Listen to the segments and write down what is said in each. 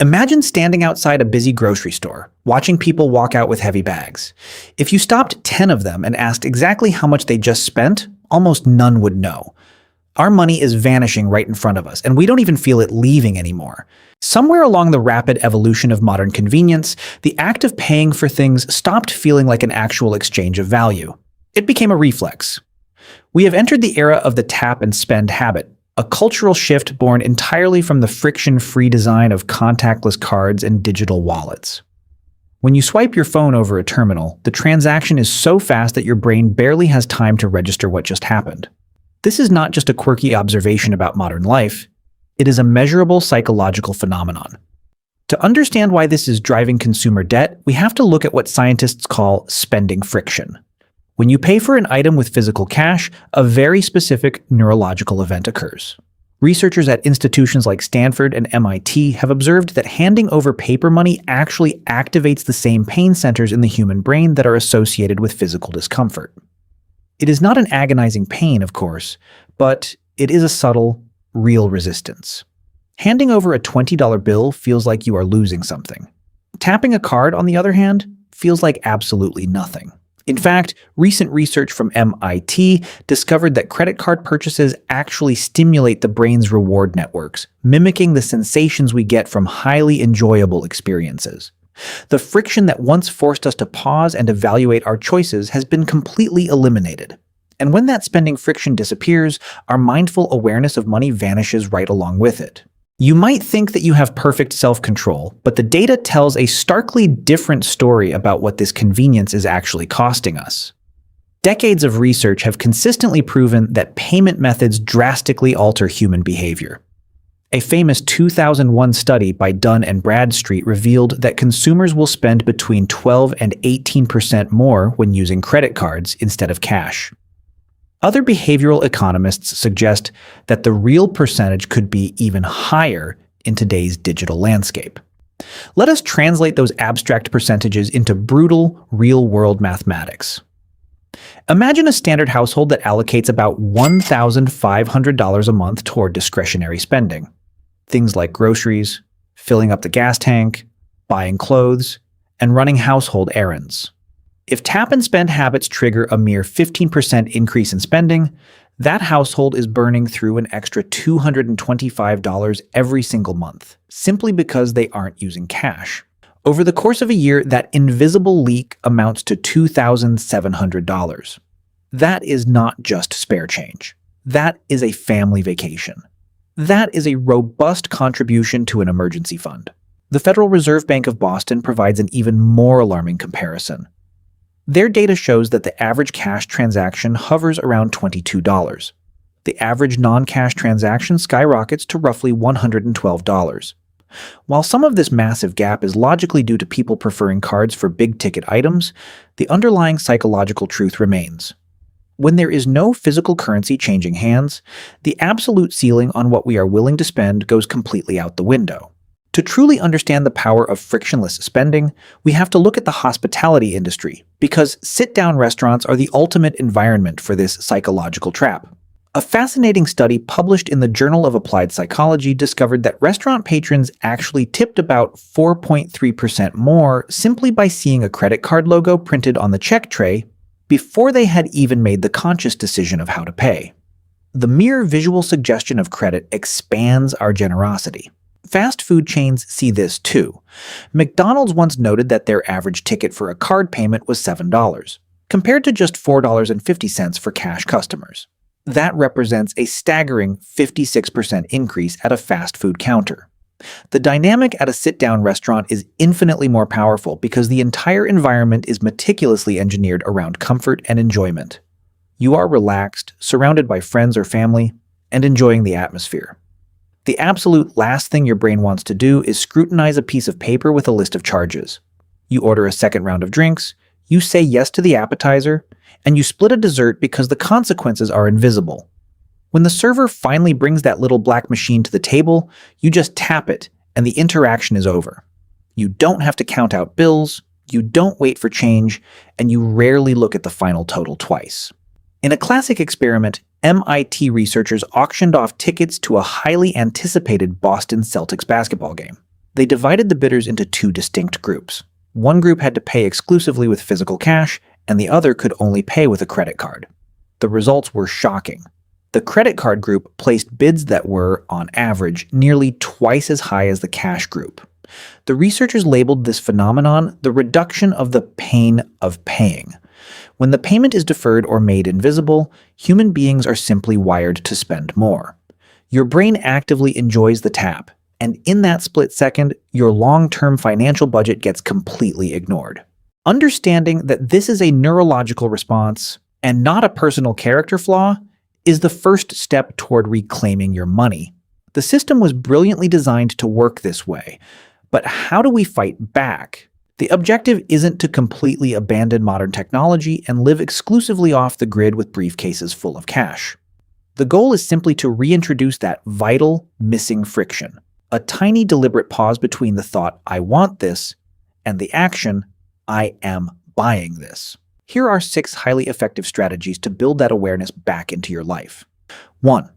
Imagine standing outside a busy grocery store, watching people walk out with heavy bags. If you stopped 10 of them and asked exactly how much they just spent, almost none would know. Our money is vanishing right in front of us, and we don't even feel it leaving anymore. Somewhere along the rapid evolution of modern convenience, the act of paying for things stopped feeling like an actual exchange of value. It became a reflex. We have entered the era of the tap and spend habit, a cultural shift born entirely from the friction-free design of contactless cards and digital wallets. When you swipe your phone over a terminal, the transaction is so fast that your brain barely has time to register what just happened. This is not just a quirky observation about modern life, it is a measurable psychological phenomenon. To understand why this is driving consumer debt, we have to look at what scientists call spending friction. When you pay for an item with physical cash, a very specific neurological event occurs. Researchers at institutions like Stanford and MIT have observed that handing over paper money actually activates the same pain centers in the human brain that are associated with physical discomfort. It is not an agonizing pain, of course, but it is a subtle, real resistance. Handing over a $20 bill feels like you are losing something. Tapping a card, on the other hand, feels like absolutely nothing. In fact, recent research from MIT discovered that credit card purchases actually stimulate the brain's reward networks, mimicking the sensations we get from highly enjoyable experiences. The friction that once forced us to pause and evaluate our choices has been completely eliminated. And when that spending friction disappears, our mindful awareness of money vanishes right along with it. You might think that you have perfect self-control, but the data tells a starkly different story about what this convenience is actually costing us. Decades of research have consistently proven that payment methods drastically alter human behavior. A famous 2001 study by Dun and Bradstreet revealed that consumers will spend between 12 and 18% more when using credit cards instead of cash. Other behavioral economists suggest that the real percentage could be even higher in today's digital landscape. Let us translate those abstract percentages into brutal, real-world mathematics. Imagine a standard household that allocates about $1,500 a month toward discretionary spending. Things like groceries, filling up the gas tank, buying clothes, and running household errands. If tap and spend habits trigger a mere 15% increase in spending, that household is burning through an extra $225 every single month, simply because they aren't using cash. Over the course of a year, that invisible leak amounts to $2,700. That is not just spare change. That is a family vacation. That is a robust contribution to an emergency fund. The Federal Reserve Bank of Boston provides an even more alarming comparison. Their data shows that the average cash transaction hovers around $22. The average non-cash transaction skyrockets to roughly $112. While some of this massive gap is logically due to people preferring cards for big-ticket items, the underlying psychological truth remains. When there is no physical currency changing hands, the absolute ceiling on what we are willing to spend goes completely out the window. To truly understand the power of frictionless spending, we have to look at the hospitality industry, because sit-down restaurants are the ultimate environment for this psychological trap. A fascinating study published in the Journal of Applied Psychology discovered that restaurant patrons actually tipped about 4.3% more simply by seeing a credit card logo printed on the check tray before they had even made the conscious decision of how to pay. The mere visual suggestion of credit expands our generosity. Fast food chains see this too. McDonald's once noted that their average ticket for a card payment was $7, compared to just $4.50 for cash customers. That represents a staggering 56% increase at a fast food counter. The dynamic at a sit-down restaurant is infinitely more powerful because the entire environment is meticulously engineered around comfort and enjoyment. You are relaxed, surrounded by friends or family, and enjoying the atmosphere. The absolute last thing your brain wants to do is scrutinize a piece of paper with a list of charges. You order a second round of drinks, you say yes to the appetizer, and you split a dessert because the consequences are invisible. When the server finally brings that little black machine to the table, you just tap it, and the interaction is over. You don't have to count out bills, you don't wait for change, and you rarely look at the final total twice. In a classic experiment, MIT researchers auctioned off tickets to a highly anticipated Boston Celtics basketball game. They divided the bidders into two distinct groups. One group had to pay exclusively with physical cash, and the other could only pay with a credit card. The results were shocking. The credit card group placed bids that were, on average, nearly twice as high as the cash group. The researchers labeled this phenomenon the reduction of the pain of paying. When the payment is deferred or made invisible, human beings are simply wired to spend more. Your brain actively enjoys the tap, and in that split second, your long-term financial budget gets completely ignored. Understanding that this is a neurological response and not a personal character flaw is the first step toward reclaiming your money. The system was brilliantly designed to work this way, but how do we fight back? The objective isn't to completely abandon modern technology and live exclusively off the grid with briefcases full of cash. The goal is simply to reintroduce that vital, missing friction, a tiny deliberate pause between the thought, "I want this," and the action, "I am buying this." Here are 6 highly effective strategies to build that awareness back into your life. 1.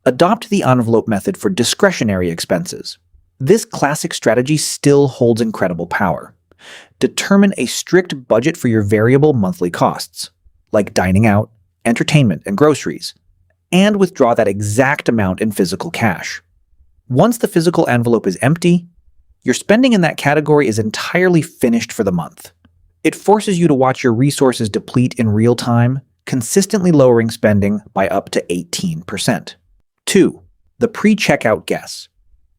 Adopt the envelope method for discretionary expenses. This classic strategy still holds incredible power. Determine a strict budget for your variable monthly costs, like dining out, entertainment, and groceries, and withdraw that exact amount in physical cash. Once the physical envelope is empty, your spending in that category is entirely finished for the month. It forces you to watch your resources deplete in real time, consistently lowering spending by up to 18%. 2. The pre-checkout guess.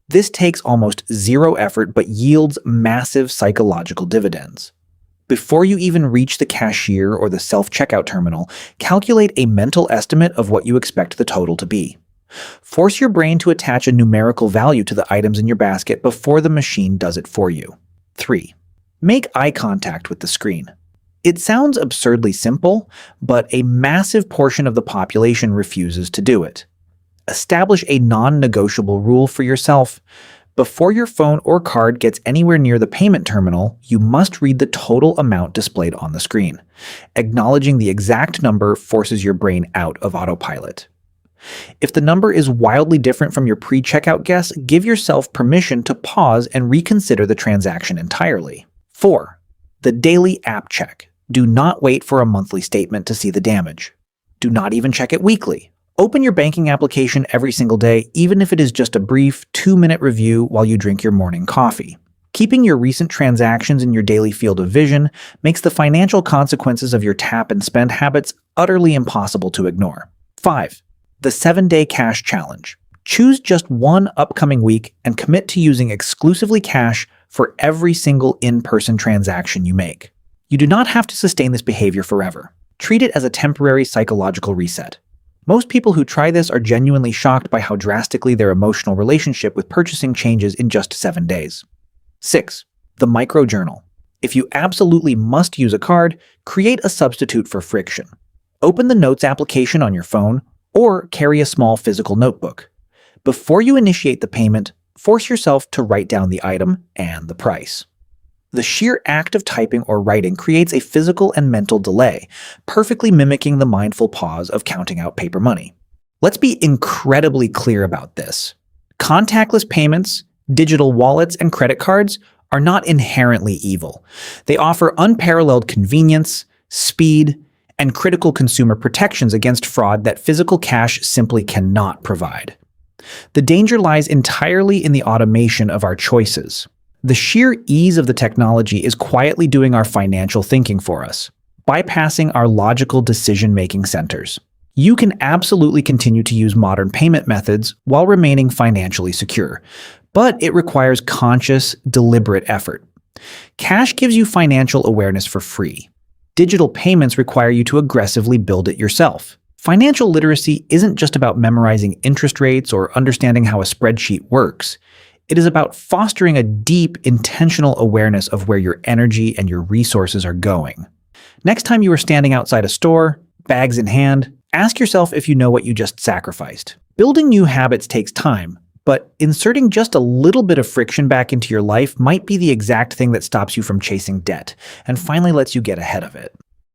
This takes almost zero effort but yields massive psychological dividends. Before you even reach the cashier or the self-checkout terminal, calculate a mental estimate of what you expect the total to be. Force your brain to attach a numerical value to the items in your basket before the machine does it for you. 3. Make eye contact with the screen. It sounds absurdly simple, but a massive portion of the population refuses to do it. Establish a non-negotiable rule for yourself. Before your phone or card gets anywhere near the payment terminal, you must read the total amount displayed on the screen. Acknowledging the exact number forces your brain out of autopilot. If the number is wildly different from your pre-checkout guess, give yourself permission to pause and reconsider the transaction entirely. 4. The daily app check. Do not wait for a monthly statement to see the damage. Do not even check it weekly. Open your banking application every single day, even if it is just a brief 2-minute review while you drink your morning coffee. Keeping your recent transactions in your daily field of vision makes the financial consequences of your tap and spend habits utterly impossible to ignore. 5. The 7-day cash challenge. Choose just one upcoming week and commit to using exclusively cash for every single in-person transaction you make. You do not have to sustain this behavior forever. Treat it as a temporary psychological reset. Most people who try this are genuinely shocked by how drastically their emotional relationship with purchasing changes in just 7 days. 6. The micro-journal. If you absolutely must use a card, create a substitute for friction. Open the Notes application on your phone or carry a small physical notebook. Before you initiate the payment, force yourself to write down the item and the price. The sheer act of typing or writing creates a physical and mental delay, perfectly mimicking the mindful pause of counting out paper money. Let's be incredibly clear about this. Contactless payments, digital wallets, and credit cards are not inherently evil. They offer unparalleled convenience, speed, and critical consumer protections against fraud that physical cash simply cannot provide. The danger lies entirely in the automation of our choices. The sheer ease of the technology is quietly doing our financial thinking for us, bypassing our logical decision-making centers. You can absolutely continue to use modern payment methods while remaining financially secure, but it requires conscious, deliberate effort. Cash gives you financial awareness for free. Digital payments require you to aggressively build it yourself. Financial literacy isn't just about memorizing interest rates or understanding how a spreadsheet works. It is about fostering a deep, intentional awareness of where your energy and your resources are going. Next time you are standing outside a store, bags in hand, ask yourself if you know what you just sacrificed. Building new habits takes time, but inserting just a little bit of friction back into your life might be the exact thing that stops you from chasing debt and finally lets you get ahead of it.